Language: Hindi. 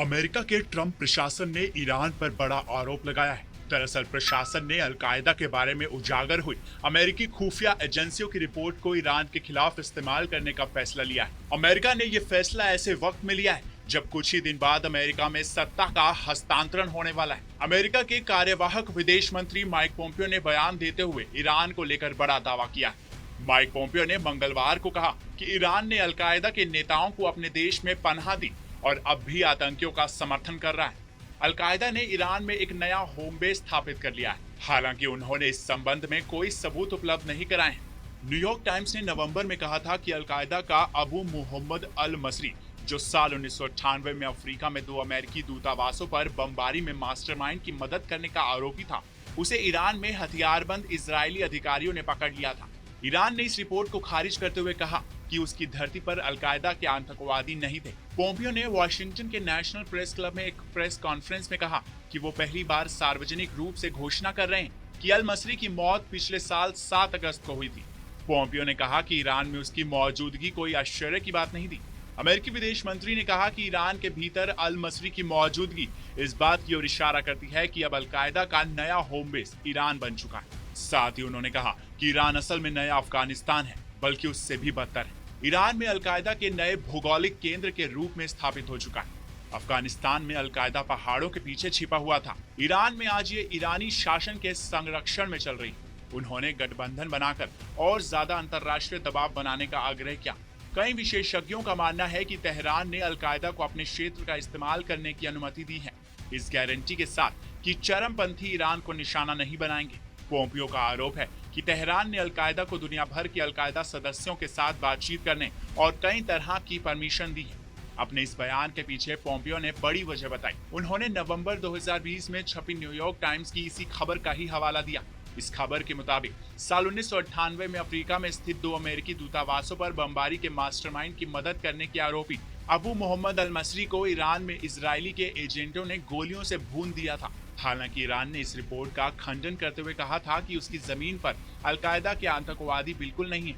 अमेरिका के ट्रंप प्रशासन ने ईरान पर बड़ा आरोप लगाया है। दरअसल प्रशासन ने अलकायदा के बारे में उजागर हुई अमेरिकी खुफिया एजेंसियों की रिपोर्ट को ईरान के खिलाफ इस्तेमाल करने का फैसला लिया है। अमेरिका ने यह फैसला ऐसे वक्त में लिया है जब कुछ ही दिन बाद अमेरिका में सत्ता का हस्तांतरण होने वाला है। अमेरिका के कार्यवाहक विदेश मंत्री माइक पोम्पियो ने बयान देते हुए ईरान को लेकर बड़ा दावा किया है। माइक पोम्पियो ने मंगलवार को कहा कि ईरान ने अलकायदा के नेताओं को अपने देश में पनाह दी और अब भी आतंकियों का समर्थन कर रहा है। अलकायदा ने ईरान में एक नया होम बेस स्थापित कर लिया है, हालांकि उन्होंने इस संबंध में कोई सबूत उपलब्ध नहीं कराए हैं। न्यूयॉर्क टाइम्स ने नवंबर में कहा था कि अलकायदा का अबू मुहम्मद अल मसरी, जो साल 1998 में अफ्रीका में 2 अमेरिकी दूतावासों पर बमबारी में मास्टरमाइंड की मदद करने का आरोपी था, उसे ईरान में हथियारबंद इजरायली अधिकारियों ने पकड़ लिया था। ईरान ने इस रिपोर्ट को खारिज करते हुए कहा कि उसकी धरती पर अलकायदा के आतंकवादी नहीं थे। पोम्पियो ने वाशिंगटन के नेशनल प्रेस क्लब में एक प्रेस कॉन्फ्रेंस में कहा कि वो पहली बार सार्वजनिक रूप से घोषणा कर रहे हैं कि अल मसरी की मौत पिछले साल 7 अगस्त को हुई थी। पोम्पियो ने कहा कि ईरान में उसकी मौजूदगी कोई आश्चर्य की बात नहीं थी। अमेरिकी विदेश मंत्री ने कहा कि ईरान के भीतर अल मसरी की मौजूदगी इस बात की ओर इशारा करती है कि अब अलकायदा का नया होम बेस ईरान बन चुका है। साथ ही उन्होंने कहा कि ईरान असल में नया अफगानिस्तान है, बल्कि उससे भी बदतर है। ईरान में अलकायदा के नए भौगोलिक केंद्र के रूप में स्थापित हो चुका है। अफगानिस्तान में अलकायदा पहाड़ों के पीछे छिपा हुआ था। ईरान में आज ये ईरानी शासन के संरक्षण में चल रही। उन्होंने गठबंधन बनाकर और ज्यादा अंतर्राष्ट्रीय दबाव बनाने का आग्रह किया। कई विशेषज्ञों का मानना है कि तेहरान ने अलकायदा को अपने क्षेत्र का इस्तेमाल करने की अनुमति दी है, इस गारंटी के साथ कि चरमपंथी ईरान को निशाना नहीं बनाएंगे। पोम्पियो का आरोप है कि तेहरान ने अलकायदा को दुनिया भर के अलकायदा सदस्यों के साथ बातचीत करने और कई तरह की परमिशन दी है। अपने इस बयान के पीछे पोम्पियो ने बड़ी वजह बताई। उन्होंने नवंबर 2020 में छपी न्यूयॉर्क टाइम्स की इसी खबर का ही हवाला दिया। इस खबर के मुताबिक साल 1998 में अफ्रीका में स्थित 2 अमेरिकी दूतावासों पर बमबारी के मास्टरमाइंड की मदद करने के आरोपी अबू मोहम्मद अल मसरी को ईरान में इजरायली के एजेंटों ने गोलियों से भून दिया था। हालांकि ईरान ने इस रिपोर्ट का खंडन करते हुए कहा था कि उसकी जमीन पर अलकायदा के आतंकवादी बिल्कुल नहीं है।